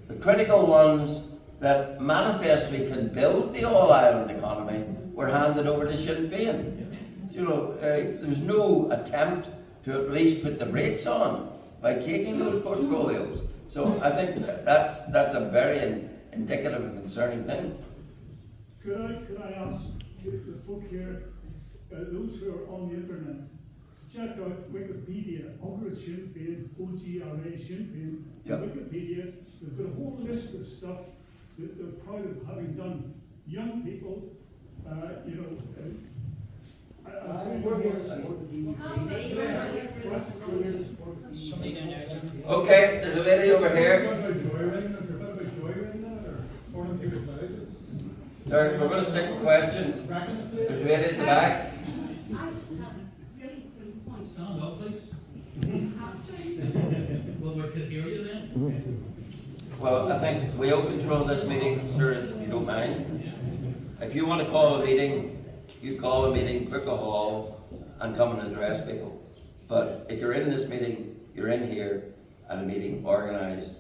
the critical ones that manifestly can build the all-Ireland economy were handed over to Sinn Féin. There's no attempt to at least put the brakes on by taking those portfolios. So I think that's a very indicative and concerning thing. Could I ask the folk here, those who are on the internet, to check out Wikipedia, Ogra Sinn Féin, OGRA Sinn Féin, Yep. Wikipedia, they've got a whole list of stuff that they're proud of having done. Young people, Okay, there's a lady over here. We're going to stick with questions. There's a lady at the back. I just have really three points. Stand up, please. After Well, we can hear you then. Well, I think we will control this meeting, sir, if you don't mind. If you want to call a meeting, you call a meeting, book a hall, and come and address people. But if you're in this meeting, you're in here at a meeting organised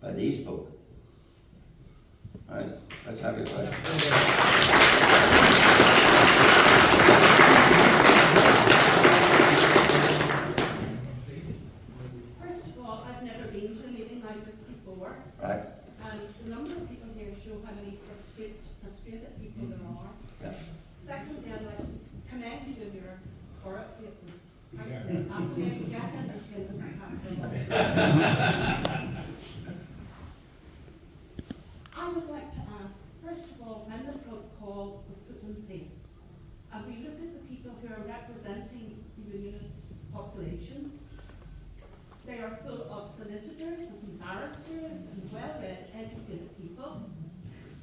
by these folk. All right, let's have your question. First of all, I've never been to a meeting like this before, Right? and the number of people here show how many frustrated people there are. Yeah. Secondly, I'd like to commend you on your thorough papers. Asking guess I would like to ask, first of all, when the protocol was put in place, and we look at the people who are representing the unionist population, they are full of solicitors and barristers and well-read, educated people.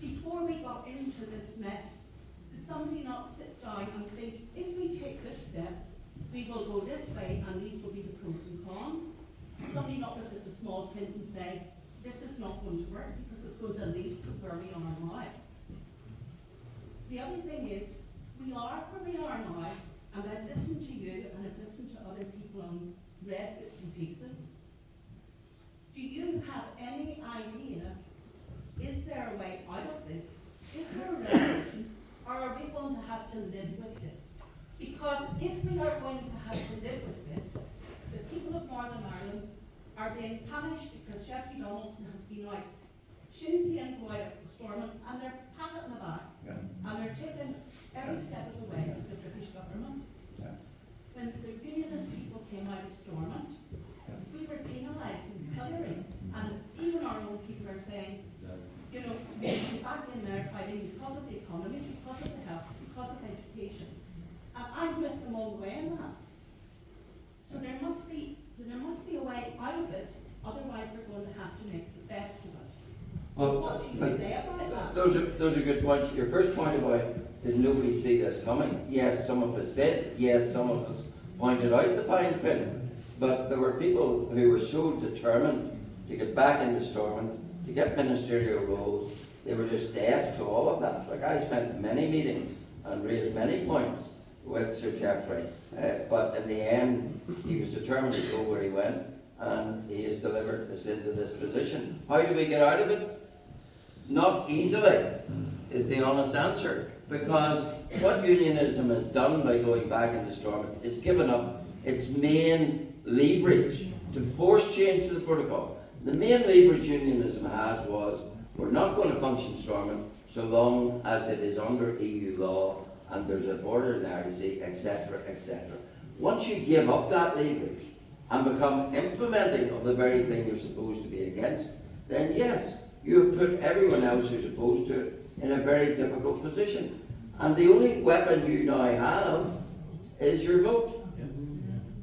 Before we got into this mess, did somebody not sit down and think, if we take this step, we will go this way and these will be the pros and cons? Did somebody not look at the small print and say, this is not going to work because it's going to lead to where we are now? The other thing is, we are where we are now, and I've listened to you and I've listened to other people on read bits and pieces. Do you have any idea, is there a way out of this? Is there a resolution? Or are we going to have to live with this? Because if we are going to have to live with this, the people of Northern Ireland are being punished because Jeffrey Donaldson has been out. Sinn Féin go out at Stormont and they're patted on the back. Yeah. And they're taken every step of the way with the British government. Yeah. When the unionist people came out of Stormont, we were penalised and pillorying, and even our own people are saying, you know, we're back in there fighting because of the economy, because of the health, because of education. And I'm with them all the way in that. So there must be a way out of it, otherwise we're going to have to make the best of it. So Well, what do you say about that? Those are good points. Your first point about did nobody see this coming? Yes, some of us did. Yes, some of us pointed out the fine print. But there were people who were so determined to get back into Stormont, to get ministerial roles, they were just deaf to all of that. Like, I spent many meetings and raised many points with Sir Geoffrey, but in the end, he was determined to go where he went, and he has delivered us into this position. How do we get out of it? Not easily, is the honest answer, because what unionism has done by going back into Stormont, it's given up its main leverage to force change to the protocol. The main leverage unionism has was, we're not going to function Stormont so long as it is under EU law and there's a border in the Sea, etc., etc. Once you give up that leverage and become implementing of the very thing you're supposed to be against, then yes, you have put everyone else who's opposed to it in a very difficult position. And the only weapon you now have is your vote.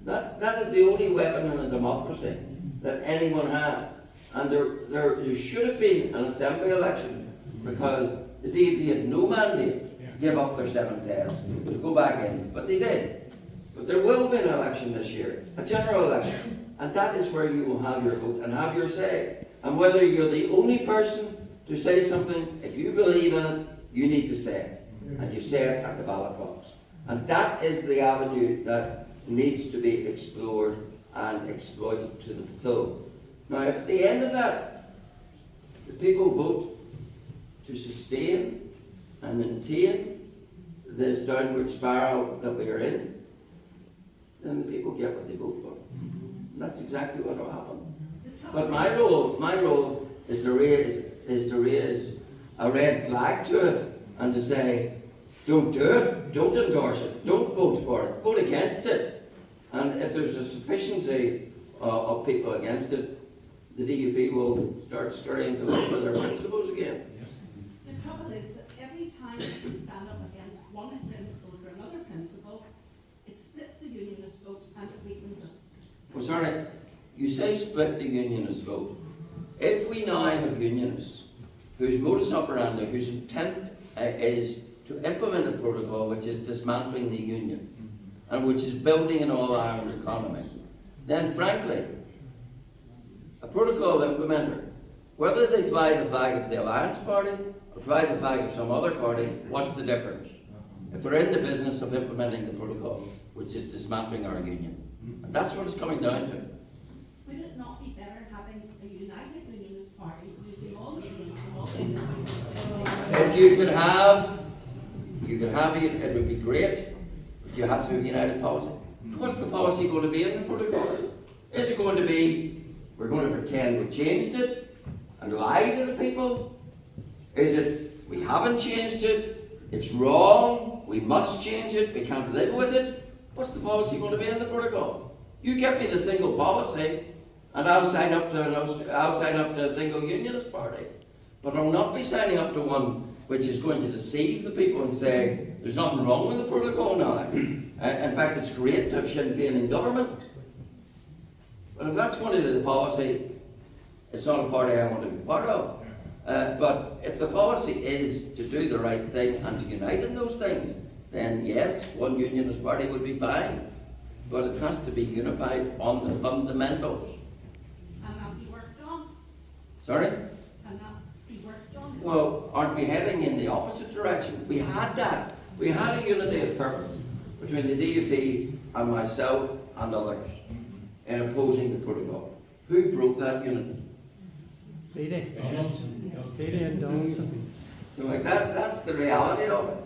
That is the only weapon in a democracy that anyone has. And there should have been an assembly election, because the DUP had no mandate to give up their 7 tests, to go back in, but they did. But there will be an election this year, a general election, and that is where you will have your vote and have your say. And whether you're the only person to say something, if you believe in it, you need to say it. And you say it at the ballot box. And that is the avenue that needs to be explored and exploited to the full. Now, if at the end of that, the people vote to sustain and maintain this downward spiral that we are in, then the people get what they vote for. And that's exactly what will happen. But my role is to raise a red flag to it and to say, don't do it, don't endorse it, don't vote for it, vote against it. And if there's a sufficiency of people against it, the DUP will start scurrying to look for their principles again. The trouble is that every time we stand up against one principle for another principle, it splits the unionist vote and it weakens us. Well, sorry, you say split the unionist vote. If we now have unionists whose modus operandi, whose intent is to implement a protocol which is dismantling the union and which is building an all-Ireland economy, then frankly, a protocol implementer, whether they fly the flag of the Alliance Party or fly the flag of some other party, what's the difference? If we're in the business of implementing the protocol, which is dismantling our union. And that's what it's coming down to. Would it not be better having a united unionist party using all the unions from all the industries? If you could have it, it would be great, but you have to have a united policy. What's the policy going to be in the protocol? Is it going to be, we're going to pretend we changed it and lie to the people? Is it, we haven't changed it, it's wrong, we must change it, we can't live with it? What's the policy going to be in the protocol? You give me the single policy, and I'll sign up to a single unionist party. But I'll not be signing up to one which is going to deceive the people and say, there's nothing wrong with the protocol now. In fact, it's great to have Sinn Féin in government. But if that's going to be the policy, it's not a party I want to be part of. But if the policy is to do the right thing and to unite in those things, then yes, one unionist party would be fine. But it has to be unified on the fundamentals. And that be worked on? Sorry? And that be worked on? Well, aren't we heading in the opposite direction? We had that. We had a unity of purpose between the DUP and myself and others in opposing the protocol. Who broke that unity? Peter and Donaldson. So like that's the reality of it.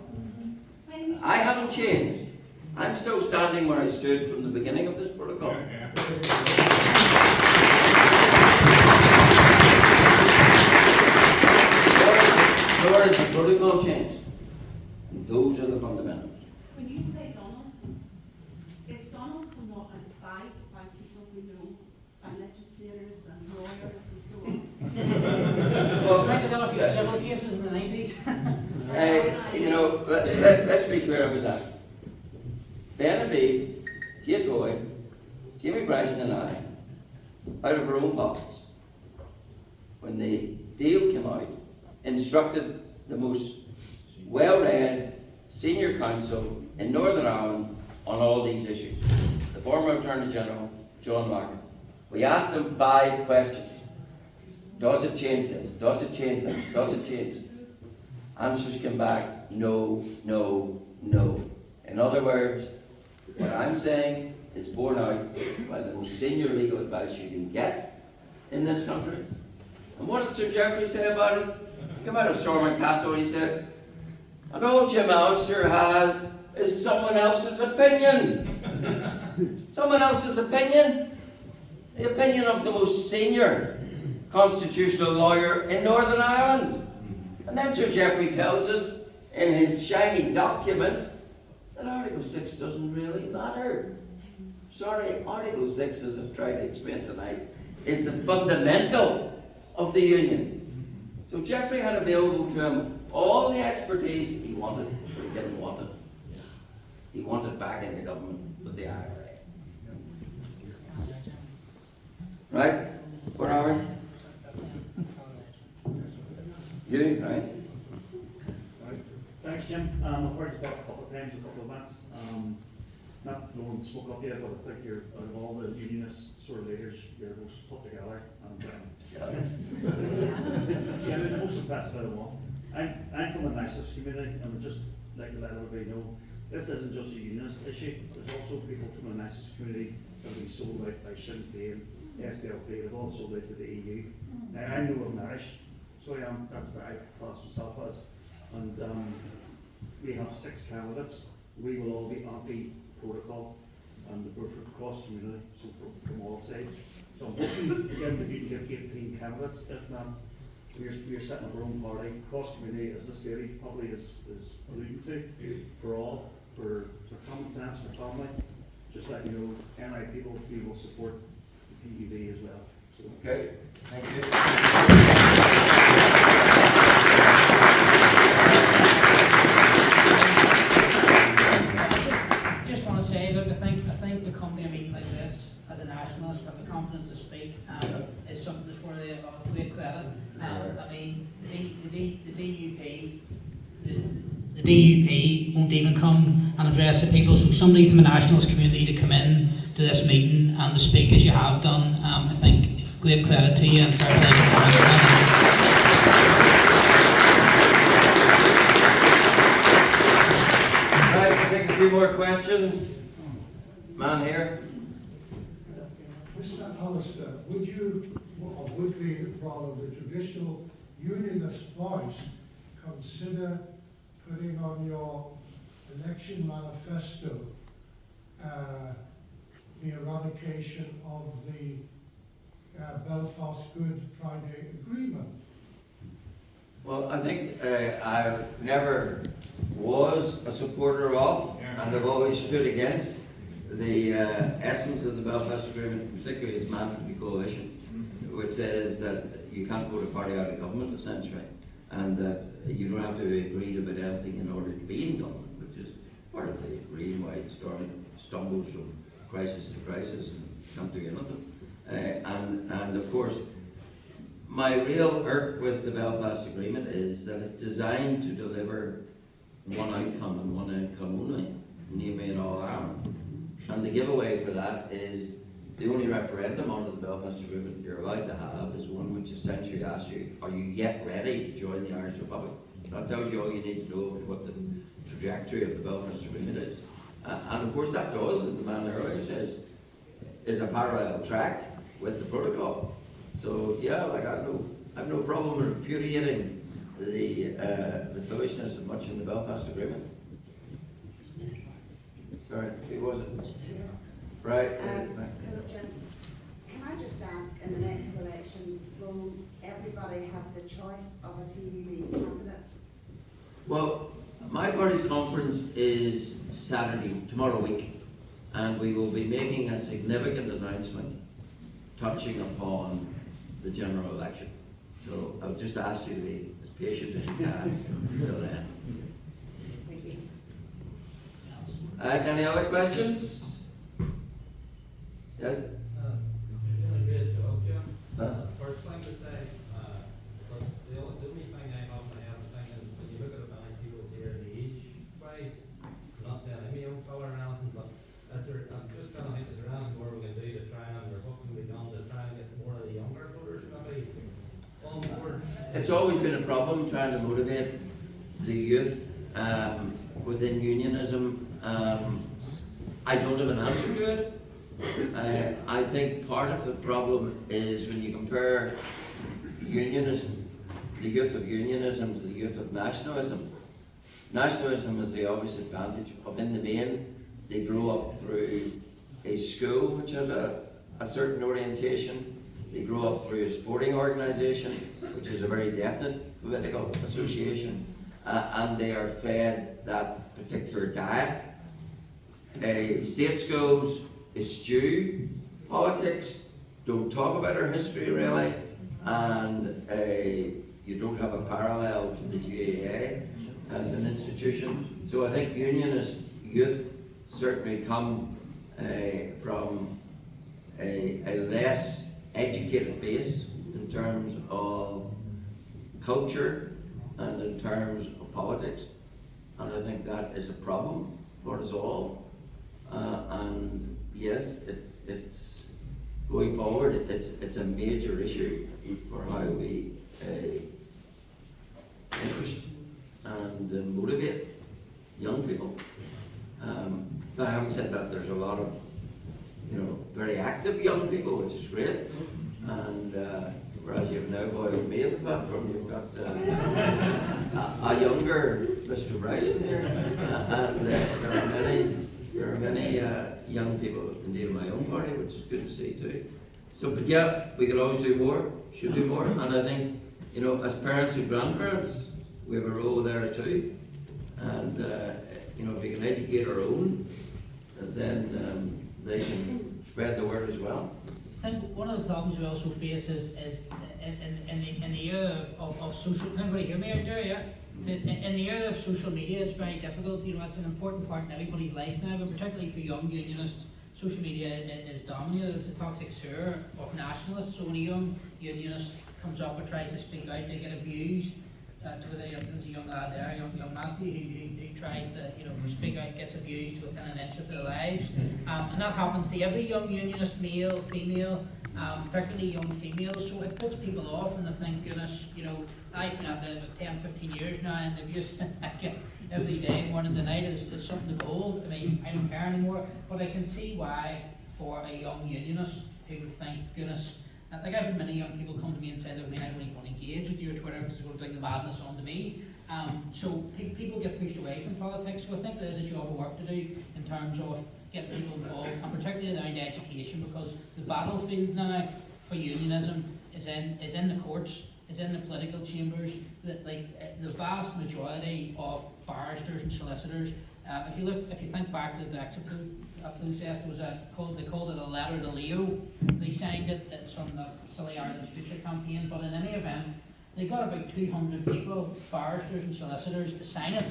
When you I haven't changed. I'm still standing where I stood from the beginning of this protocol. Nor is the protocol changed. And those are the fundamentals. When you say Donaldson, is Donaldson not advised by people we know, by legislators and lawyers and so on? Well, Think of a few civil cases in the 90s. you know, let's be clear about that. Ben Abbe, Kate Hoy, Jamie Bryson and I, out of our own pockets, when the deal came out, instructed the most well-read senior counsel in Northern Ireland on all these issues, the former Attorney General, John Martin. We asked him 5 questions. Does it change this? Does it change that? Does it change it? Answers came back, no, no, no. In other words, what I'm saying is borne out by the most senior legal advice you can get in this country. And what did Sir Geoffrey say about it? He came out of Stormont Castle and he said, and all Jim Allister has is someone else's opinion. Someone else's opinion? The opinion of the most senior constitutional lawyer in Northern Ireland. And then Sir Geoffrey tells us in his shiny document that Article 6 doesn't really matter. Sorry, Article 6, as I've tried to explain tonight, is the fundamental of the Union. So Geoffrey had available to him all the expertise he wanted, but he didn't want it. He wanted back in the government with the IRA. Right? Where are we? You, right? Thanks, Jim. I've heard you talk a couple of times, a couple of months. Not no one spoke up yet, but I think you're, out of all the unionist sort of leaders, you're most put together. And, yeah, the most impressive out of all. I'm from the nicest community, and I'd just like to let everybody know this isn't just a unionist issue. There's also people from the nicest community that have been sold out by Sinn Féin, SDLP, they've all sold out to the EU. Now, I know I'm Irish, So that's the I class myself as. And we have 6 candidates. We will all be anti-protocol, and we're for the cross community, so from all sides. So I'm hoping again that you can get 18 candidates. If not, we're setting up our own party. Cross community, as this lady probably is alluding to, for all, for common sense, for family. Just let you know, NI people, we will support the PEV as well. So, Okay, thank you. Just want to say, look, I think to come to a meeting like this as a nationalist, have the confidence to speak, is something that's worthy of great credit. I mean, the DUP won't even come and address the people. So somebody from the nationalist community to come in to this meeting and to speak as you have done, I think great credit to you and fair play to you. Right, take a few more questions. Man here. Mr. Alistair, would you, or would the traditional unionist voice consider putting on your election manifesto the eradication of the Belfast Good Friday Agreement? Well, I think I never was a supporter of, and I've always stood against the essence of the Belfast Agreement, particularly its mandatory coalition, which says that you can't vote a party out of government, essentially, and that you don't have to agree about anything in order to be in government, which is part of the reason why it stumbles from crisis to crisis and can't do anything. And of course, my real irk with the Belfast Agreement is that it's designed to deliver one outcome and one outcome only, namely in All Ireland. And the giveaway for that is the only referendum under the Belfast Agreement you're allowed to have is one which essentially asks you, are you yet ready to join the Irish Republic? That tells you all you need to know about what the trajectory of the Belfast Agreement is. And of course that does, as the man earlier says, is a parallel track with the protocol. So yeah, like I have no problem repudiating the foolishness of much in the Belfast Agreement. Sorry, who was it? Right. Hello, Jim. Can I just ask, in the next elections, will everybody have the choice of a TDP candidate? Well, my party's conference is Saturday, tomorrow week, and we will be making a significant announcement touching upon the general election. So I'll just ask you to be as patient as you can until then. Thank you. Any other questions? Yes? You're doing a great job, Jim. Huh? First thing to say, but the only thing I often have is thinking, when you look at the many people here in the age-wise, I'm not saying I'm a young fella or anything, but I'm just trying to think, is there anything more we can do to try and, or what can be done to try and get more of the younger voters maybe on board? It's always been a problem trying to motivate the youth within unionism. I don't have an answer to it. I think part of the problem is when you compare unionism, the youth of unionism to the youth of nationalism. Nationalism has the obvious advantage of, in the main, they grow up through a school which has a certain orientation. They grow up through a sporting organisation, which is a very definite political association, and they are fed that particular diet. State schools eschew politics, don't talk about our history really, and you don't have a parallel to the GAA as an institution. So I think unionist youth certainly come from a less educated base in terms of culture and in terms of politics, and I think that is a problem for us all. And yes, it's going forward. It's a major issue for how we interest and motivate young people. Now, having said that, there's a lot of very active young people, which is great. And whereas you have now boy with me O'Neill platform, you've got a younger Mr. Bryson there, and there are many young people indeed in my own party, which is good to see too. So, but yeah, we could always do more, should do more, and I think, you know, as parents and grandparents, we have a role there too, and you know, if we can educate our own, then they can spread the word as well. I think one of the problems we also face is in the era of social. Can everybody hear me out there? Yeah. In the era of social media, it's very difficult. You know, it's an important part in everybody's life now, but particularly for young unionists, social media is dominated. It's a toxic sewer of nationalists. So when a young unionist comes up and tries to speak out, they get abused. There's a young lad there, young Matthew, who tries to, you know, speak out, gets abused within an inch of their lives, and that happens to every young unionist, male, female, particularly young females. So it puts people off, and they think, goodness, you know, I've been at the 10, 15 years now, and the abuse I get every day, morning to night, is something to behold. I mean, I don't care anymore, but I can see why for a young unionist who would think, goodness. Like, I've had many young people come to me and say, look, I mean, I don't even want to engage with your Twitter because it's going to bring the madness onto me. So people get pushed away from politics. So I think there's a job of work to do in terms of getting people involved, and particularly around education, because the battlefield now for unionism is in the courts, is in the political chambers. That, like, the vast majority of barristers and solicitors. If you think back to the Brexit process, they called it a letter to Leo. They signed it. It's from the Silly Ireland's Future campaign. But in any event, they got about 200 people, barristers and solicitors, to sign it.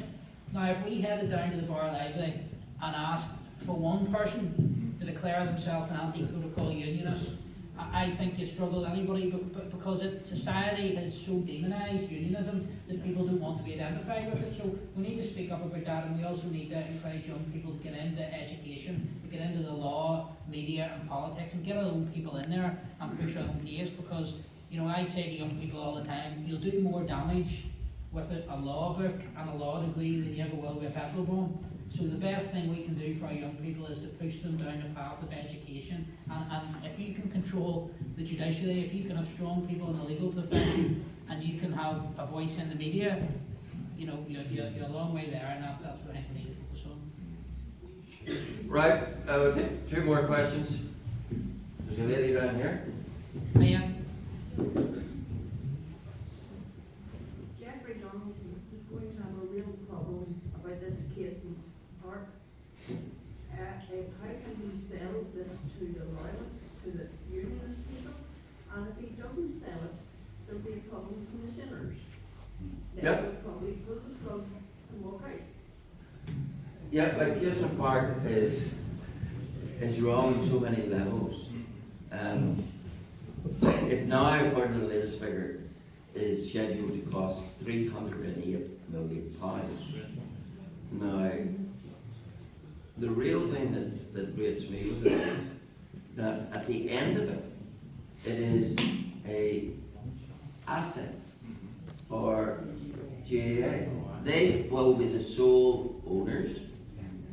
Now, if we headed down to the Bar Library and asked for one person to declare themselves an anti-protocol unionist, I think you'd struggle anybody, but because society has so demonised unionism that people don't want to be identified with it. So we need to speak up about that, and we also need to encourage young people to get into education, to get into the law, media and politics, and get our own people in there and push our own case, because, you know, I say to young people all the time, you'll do more damage with a law book and a law degree than you ever will with a petrol bomb. So the best thing we can do for our young people is to push them down the path of education. And if you can control the judiciary, if you can have strong people in the legal profession, and you can have a voice in the media, you know, you're a long way there, and that's what I think we need to focus on. Right, we'll take 2 more questions. There's a lady down here. Yeah. Jeffrey Donaldson is going to have a real problem about this Casement Park. How can he sell this to the loyalists, to the unionist people? And if he doesn't sell it, there'll be a problem from the sinners. They Yep. will probably pull the plug and walk out. Yeah, but Casement Park is wrong on so many levels. It now, according to the latest figure, is scheduled to cost £308 million. Now, the real thing that grates me with it is that at the end of it, it is a asset for GAA. They will be the sole owners.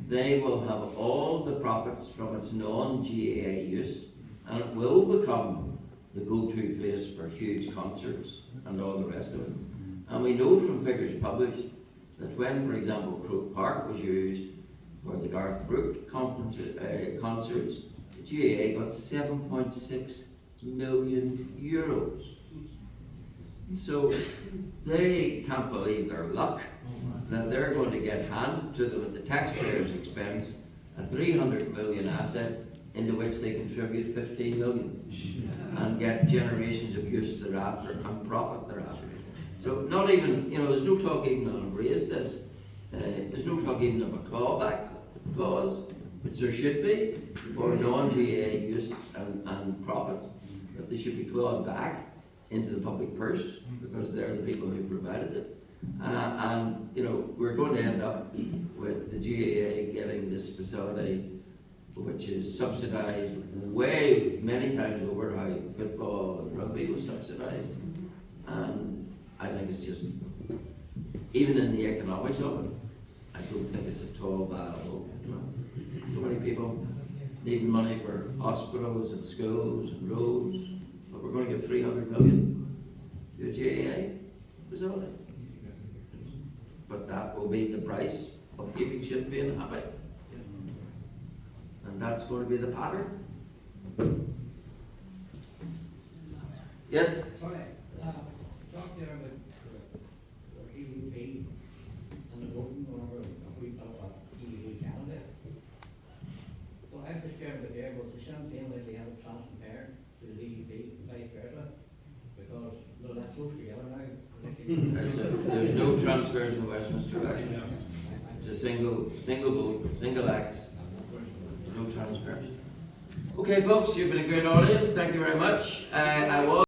They will have all the profits from its non-GAA use, and it will become the go-to place for huge concerts and all the rest of it. And we know from figures published that when, for example, Croke Park was used for the Garth Brooks concerts, the GAA got €7.6 million. So they can't believe their luck that they're going to get handed to them at the taxpayers' expense a $300 million asset into which they contribute $15 million and get generations of use thereafter and profit thereafter. So not even, you know, there's no talk even of raise this. There's no talk even of a clawback clause, which there should be, for non-GAA use and profits, that they should be clawed back into the public purse because they're the people who provided it. And, you know, we're going to end up with the GAA getting this facility which is subsidised way many times over how football and rugby was subsidised. And I think it's just, even in the economics of it, I don't think it's at all viable. You know, so many people needing money for hospitals and schools and roads, but we're going to give 300 million your JAI facility. But that will be the price of keeping shit being happy. And that's going to be the pattern. Yes? Sorry, talk there about the EDP and the voting over a week of EDP calendar. Well, I was scared about there was the Sinn Féin that they have a transfer to the EDP and vice versa, because they're that close together now. There's no transfers in Westminster election. It's a single vote, single act. No transfers. Okay, folks, you've been a great audience. Thank you very much. I was